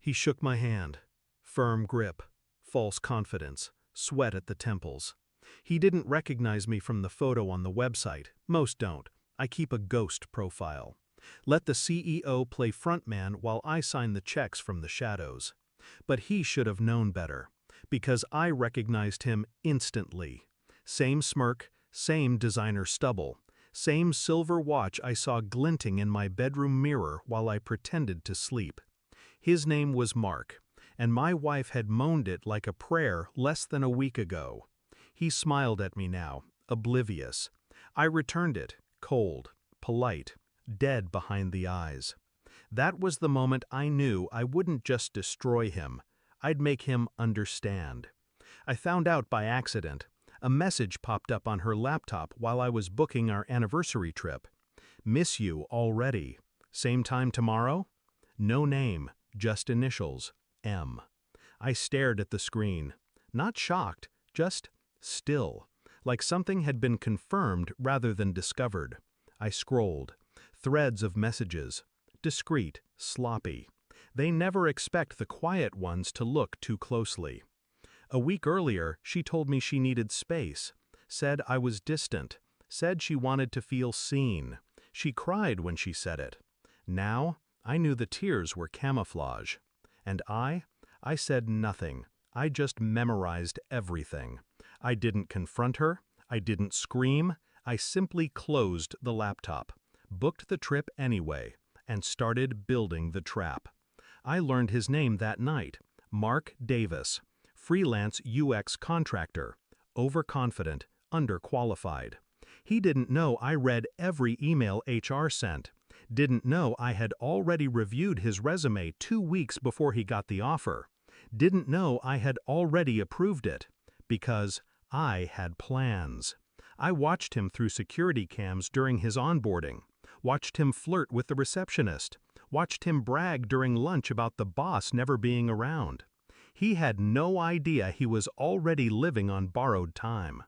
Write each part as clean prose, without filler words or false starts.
He shook my hand. Firm grip, false confidence, sweat at the temples. He didn't recognize me from the photo on the website. Most don't. I keep a ghost profile. Let the CEO play frontman while I sign the checks from the shadows. But he should have known better, because I recognized him instantly. Same smirk, same designer stubble, same silver watch I saw glinting in my bedroom mirror while I pretended to sleep. His name was Mark, and my wife had moaned it like a prayer less than a week ago. He smiled at me now, oblivious. I returned it, cold, polite, dead behind the eyes. That was the moment I knew I wouldn't just destroy him, I'd make him understand. I found out by accident. A message popped up on her laptop while I was booking our anniversary trip. Miss you already. Same time tomorrow? No name, just initials, M. I stared at the screen. Not shocked, just still, like something had been confirmed rather than discovered. I scrolled. Threads of messages. Discreet, sloppy. They never expect the quiet ones to look too closely. A week earlier, she told me she needed space, said I was distant, said she wanted to feel seen. She cried when she said it. Now, I knew the tears were camouflage. And I said nothing. I just memorized everything. I didn't confront her. I didn't scream. I simply closed the laptop, booked the trip anyway, and started building the trap. I learned his name that night, Mark Davis. Freelance UX contractor, overconfident, underqualified. He didn't know I read every email HR sent, didn't know I had already reviewed his resume 2 weeks before he got the offer, didn't know I had already approved it, because I had plans. I watched him through security cams during his onboarding, watched him flirt with the receptionist, watched him brag during lunch about the boss never being around. He had no idea he was already living on borrowed time.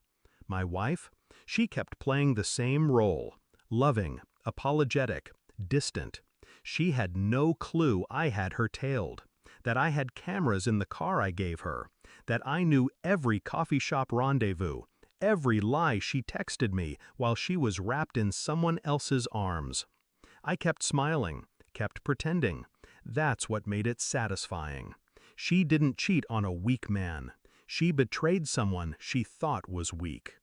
My wife? She kept playing the same role, loving, apologetic, distant. She had no clue I had her tailed, that I had cameras in the car I gave her, that I knew every coffee shop rendezvous, every lie she texted me while she was wrapped in someone else's arms. I kept smiling, kept pretending. That's what made it satisfying. She didn't cheat on a weak man. She betrayed someone she thought was weak.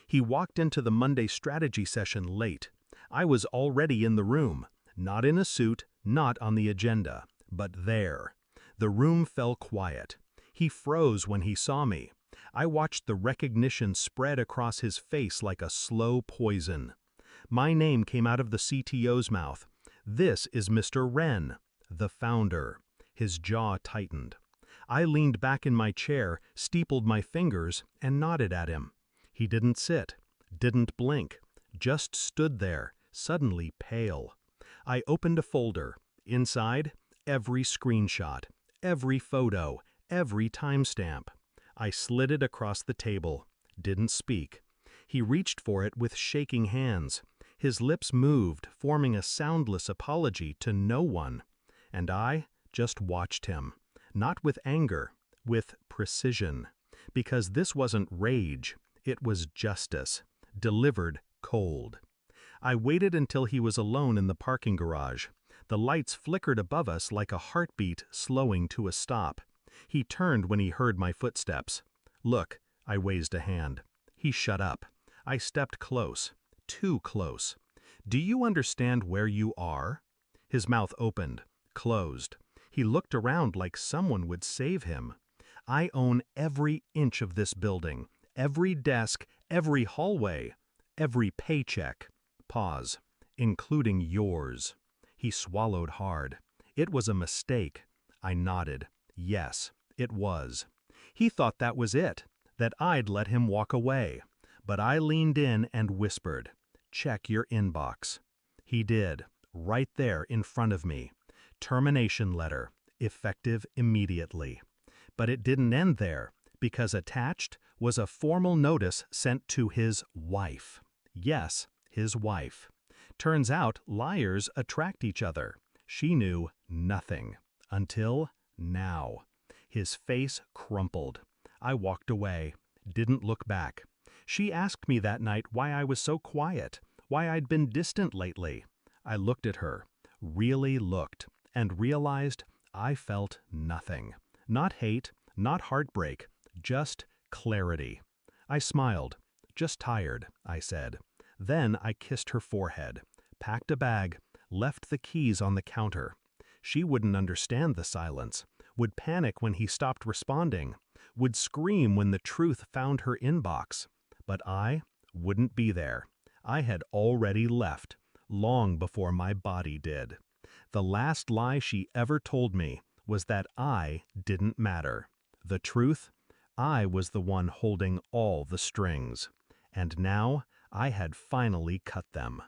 He walked into the Monday strategy session late. I was already in the room, not in a suit, not on the agenda, but there. The room fell quiet. He froze when he saw me. I watched the recognition spread across his face like a slow poison. My name came out of the CTO's mouth. This is Mr. Wren, the founder. His jaw tightened. I leaned back in my chair, steepled my fingers, and nodded at him. He didn't sit, didn't blink, just stood there, suddenly pale. I opened a folder. Inside, every screenshot, every photo, every timestamp. I slid it across the table, didn't speak. He reached for it with shaking hands. His lips moved, forming a soundless apology to no one. And I just watched him, not with anger, with precision, because this wasn't rage, it was justice, delivered cold. I waited until he was alone in the parking garage. The lights flickered above us like a heartbeat slowing to a stop. He turned when he heard my footsteps. Look, I raised a hand. He shut up. I stepped close, too close. Do you understand where you are? His mouth opened, closed. He looked around like someone would save him. I own every inch of this building, every desk, every hallway, every paycheck. Pause. Including yours. He swallowed hard. It was a mistake. I nodded. Yes, it was. He thought that was it, that I'd let him walk away. But I leaned in and whispered, "Check your inbox." He did, right there in front of me. Termination letter, effective immediately. But it didn't end there, because attached was a formal notice sent to his wife. Yes, his wife. Turns out liars attract each other. She knew nothing. Until Now. His face crumpled. I walked away, didn't look back. She asked me that night why I was so quiet, why I'd been distant lately. I looked at her, really looked, and realized I felt nothing. Not hate, not heartbreak, just clarity. I smiled. Just tired, I said. Then I kissed her forehead, packed a bag, left the keys on the counter. She wouldn't understand the silence, would panic when he stopped responding, would scream when the truth found her inbox. But I wouldn't be there. I had already left, long before my body did. The last lie she ever told me was that I didn't matter. The truth? I was the one holding all the strings. And now I had finally cut them.